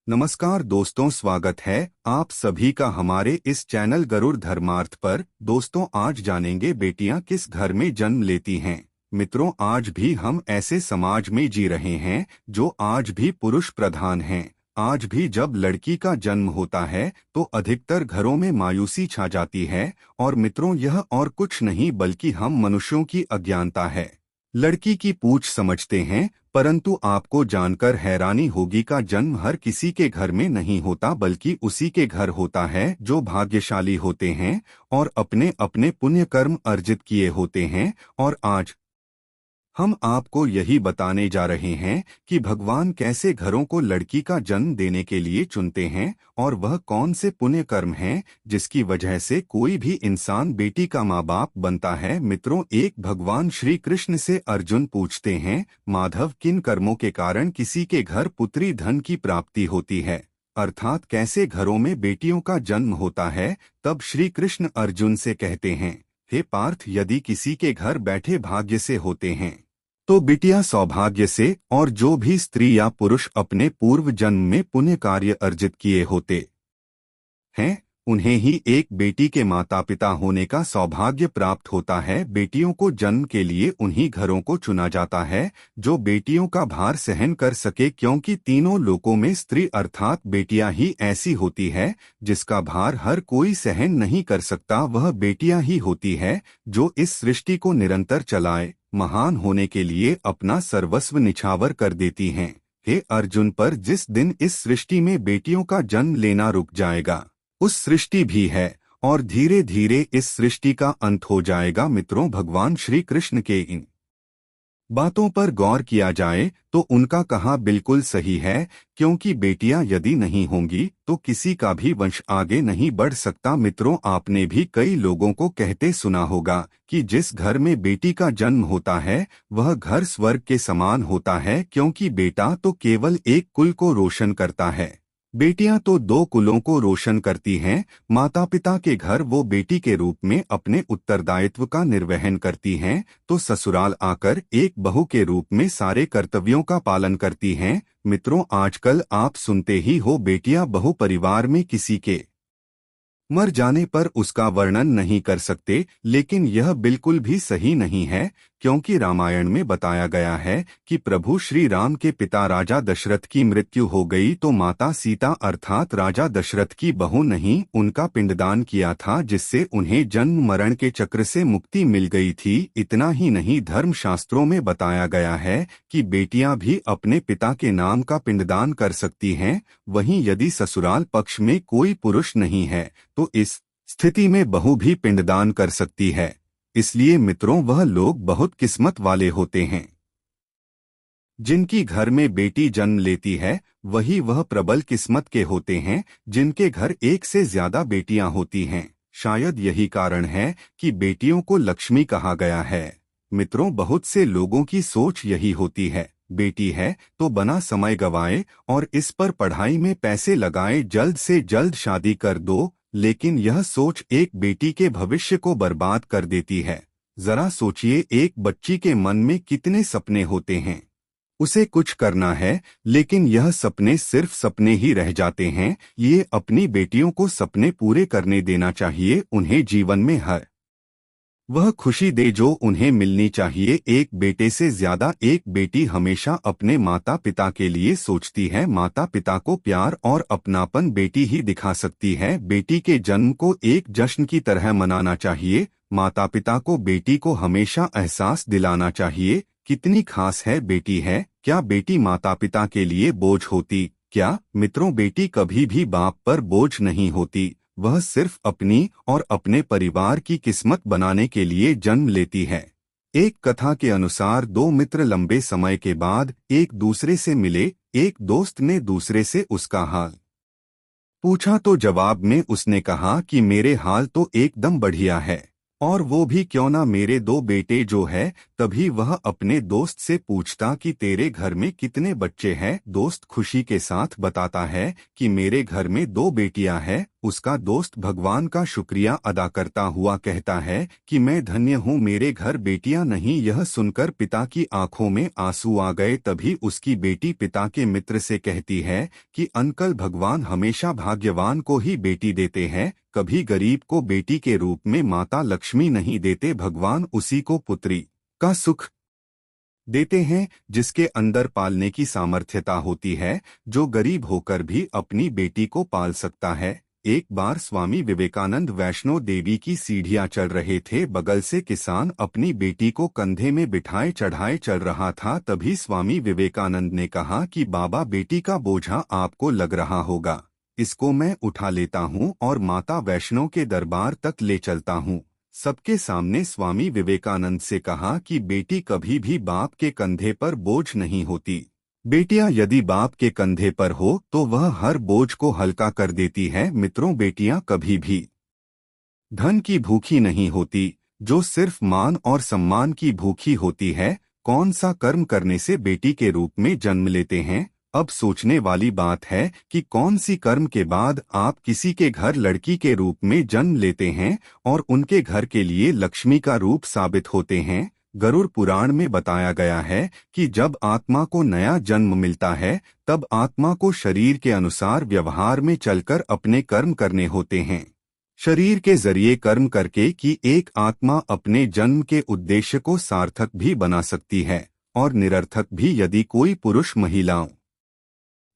नमस्कार दोस्तों, स्वागत है आप सभी का हमारे इस चैनल गरुड़ धर्मार्थ पर। दोस्तों, आज जानेंगे बेटियां किस घर में जन्म लेती हैं। मित्रों, आज भी हम ऐसे समाज में जी रहे हैं जो आज भी पुरुष प्रधान हैं। आज भी जब लड़की का जन्म होता है तो अधिकतर घरों में मायूसी छा जाती है। और मित्रों, यह और कुछ नहीं बल्कि हम मनुष्यों की अज्ञानता है। लड़की की पूछ समझते हैं, परंतु आपको जानकर हैरानी होगी का जन्म हर किसी के घर में नहीं होता, बल्कि उसी के घर होता है जो भाग्यशाली होते हैं और अपने अपने पुण्य कर्म अर्जित किए होते हैं। और आज हम आपको यही बताने जा रहे हैं कि भगवान कैसे घरों को लड़की का जन्म देने के लिए चुनते हैं और वह कौन से पुण्य कर्म हैं जिसकी वजह से कोई भी इंसान बेटी का माँ बाप बनता है। मित्रों, एक भगवान श्री कृष्ण से अर्जुन पूछते हैं, माधव, किन कर्मों के कारण किसी के घर पुत्री धन की प्राप्ति होती है, अर्थात कैसे घरों में बेटियों का जन्म होता है। तब श्री कृष्ण अर्जुन से कहते हैं, हे पार्थ, यदि किसी के घर बैठे भाग्य से होते हैं तो बिटिया सौभाग्य से, और जो भी स्त्री या पुरुष अपने पूर्व जन्म में पुण्य कार्य अर्जित किए होते हैं उन्हें ही एक बेटी के माता पिता होने का सौभाग्य प्राप्त होता है। बेटियों को जन्म के लिए उन्हीं घरों को चुना जाता है जो बेटियों का भार सहन कर सके, क्योंकि तीनों लोकों में स्त्री अर्थात बेटियां ही ऐसी होती है जिसका भार हर कोई सहन नहीं कर सकता। वह बेटियां ही होती है जो इस सृष्टि को निरंतर चलाए, महान होने के लिए अपना सर्वस्व निछावर कर देती हैं। हे अर्जुन, पर जिस दिन इस सृष्टि में बेटियों का जन्म लेना रुक जाएगा उस सृष्टि भी है और धीरे धीरे इस सृष्टि का अंत हो जाएगा। मित्रों, भगवान श्री कृष्ण के इन बातों पर गौर किया जाए तो उनका कहा बिल्कुल सही है, क्योंकि बेटियां यदि नहीं होंगी तो किसी का भी वंश आगे नहीं बढ़ सकता। मित्रों, आपने भी कई लोगों को कहते सुना होगा कि जिस घर में बेटी का जन्म होता है वह घर स्वर्ग के समान होता है, क्योंकि बेटा तो केवल एक कुल को रोशन करता है, बेटियां तो दो कुलों को रोशन करती हैं। माता पिता के घर वो बेटी के रूप में अपने उत्तरदायित्व का निर्वहन करती हैं, तो ससुराल आकर एक बहू के रूप में सारे कर्तव्यों का पालन करती हैं। मित्रों, आजकल आप सुनते ही हो, बेटियां बहु परिवार में किसी के मर जाने पर उसका वर्णन नहीं कर सकते, लेकिन यह बिल्कुल भी सही नहीं है, क्योंकि रामायण में बताया गया है कि प्रभु श्री राम के पिता राजा दशरथ की मृत्यु हो गई तो माता सीता अर्थात राजा दशरथ की बहू नहीं उनका पिंडदान किया था, जिससे उन्हें जन्म मरण के चक्र से मुक्ति मिल गई थी। इतना ही नहीं, धर्मशास्त्रों में बताया गया है कि बेटियां भी अपने पिता के नाम का पिंडदान कर सकती हैं। वहीं यदि ससुराल पक्ष में कोई पुरुष नहीं है तो इस स्थिति में बहू भी पिंडदान कर सकती है। इसलिए मित्रों, वह लोग बहुत किस्मत वाले होते हैं जिनकी घर में बेटी जन्म लेती है, वही वह प्रबल किस्मत के होते हैं जिनके घर एक से ज्यादा बेटियां होती हैं। शायद यही कारण है कि बेटियों को लक्ष्मी कहा गया है। मित्रों, बहुत से लोगों की सोच यही होती है, बेटी है तो बना समय गवाए और इस पर पढ़ाई में पैसे लगाए, जल्द से जल्द शादी कर दो। लेकिन यह सोच एक बेटी के भविष्य को बर्बाद कर देती है। जरा सोचिए, एक बच्ची के मन में कितने सपने होते हैं, उसे कुछ करना है लेकिन यह सपने सिर्फ सपने ही रह जाते हैं। ये अपनी बेटियों को सपने पूरे करने देना चाहिए, उन्हें जीवन में हर वह खुशी दे जो उन्हें मिलनी चाहिए। एक बेटे से ज्यादा एक बेटी हमेशा अपने माता पिता के लिए सोचती है। माता पिता को प्यार और अपनापन बेटी ही दिखा सकती है। बेटी के जन्म को एक जश्न की तरह मनाना चाहिए। माता पिता को बेटी को हमेशा एहसास दिलाना चाहिए कितनी खास है बेटी है। क्या बेटी माता पिता के लिए बोझ होती? क्या मित्रों, बेटी कभी भी बाप पर बोझ नहीं होती, वह सिर्फ अपनी और अपने परिवार की किस्मत बनाने के लिए जन्म लेती है। एक कथा के अनुसार दो मित्र लंबे समय के बाद एक दूसरे से मिले। एक दोस्त ने दूसरे से उसका हाल पूछा तो जवाब में उसने कहा कि मेरे हाल तो एकदम बढ़िया है, और वो भी क्यों ना, मेरे दो बेटे जो है। तभी वह अपने दोस्त से पूछता कि तेरे घर में कितने बच्चे हैं। दोस्त खुशी के साथ बताता है कि मेरे घर में दो बेटियां हैं उसका दोस्त भगवान का शुक्रिया अदा करता हुआ कहता है कि मैं धन्य हूँ, मेरे घर बेटियां नहीं। यह सुनकर पिता की आंखों में आंसू आ गए। तभी उसकी बेटी पिता के मित्र से कहती है कि अंकल, भगवान हमेशा भाग्यवान को ही बेटी देते हैं, कभी गरीब को बेटी के रूप में माता लक्ष्मी नहीं देते। भगवान उसी को पुत्री का सुख देते हैं जिसके अंदर पालने की सामर्थ्यता होती है, जो गरीब होकर भी अपनी बेटी को पाल सकता है। एक बार स्वामी विवेकानंद वैष्णो देवी की सीढ़ियां चढ़ रहे थे। बगल से किसान अपनी बेटी को कंधे में बिठाए चढ़ाए चल रहा था। तभी स्वामी विवेकानंद ने कहा कि बाबा, बेटी का बोझा आपको लग रहा होगा, इसको मैं उठा लेता हूँ और माता वैष्णो के दरबार तक ले चलता हूँ। सबके सामने स्वामी विवेकानंद से कहा कि बेटी कभी भी बाप के कंधे पर बोझ नहीं होती। बेटियां यदि बाप के कंधे पर हो तो वह हर बोझ को हल्का कर देती है। मित्रों, बेटियां कभी भी धन की भूखी नहीं होती, जो सिर्फ मान और सम्मान की भूखी होती है। कौन सा कर्म करने से बेटी के रूप में जन्म लेते हैं? अब सोचने वाली बात है कि कौन सी कर्म के बाद आप किसी के घर लड़की के रूप में जन्म लेते हैं और उनके घर के लिए लक्ष्मी का रूप साबित होते हैं। गरुड़ पुराण में बताया गया है कि जब आत्मा को नया जन्म मिलता है, तब आत्मा को शरीर के अनुसार व्यवहार में चलकर अपने कर्म करने होते हैं। शरीर के जरिए कर्म करके कि एक आत्मा अपने जन्म के उद्देश्य को सार्थक भी बना सकती है और निरर्थक भी। यदि कोई पुरुष महिलाओं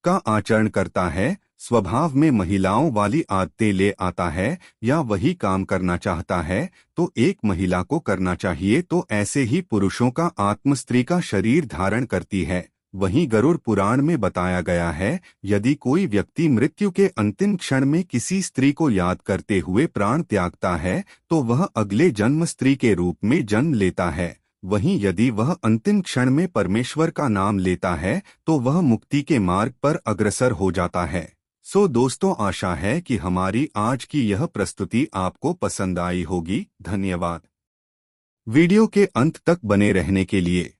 का आचरण करता है, स्वभाव में महिलाओं वाली आदतें ले आता है या वही काम करना चाहता है, तो एक महिला को करना चाहिए तो ऐसे ही पुरुषों का आत्म स्त्री का शरीर धारण करती है। वहीं गरुड़ पुराण में बताया गया है, यदि कोई व्यक्ति मृत्यु के अंतिम क्षण में किसी स्त्री को याद करते हुए प्राण त्यागता है, तो वह अगले जन्म स्त्री के रूप में जन्म लेता है। वहीं यदि वह अंतिम क्षण में परमेश्वर का नाम लेता है, तो वह मुक्ति के मार्ग पर अग्रसर हो जाता है। सो दोस्तों, आशा है कि हमारी आज की यह प्रस्तुति आपको पसंद आई होगी। धन्यवाद। वीडियो के अंत तक बने रहने के लिए।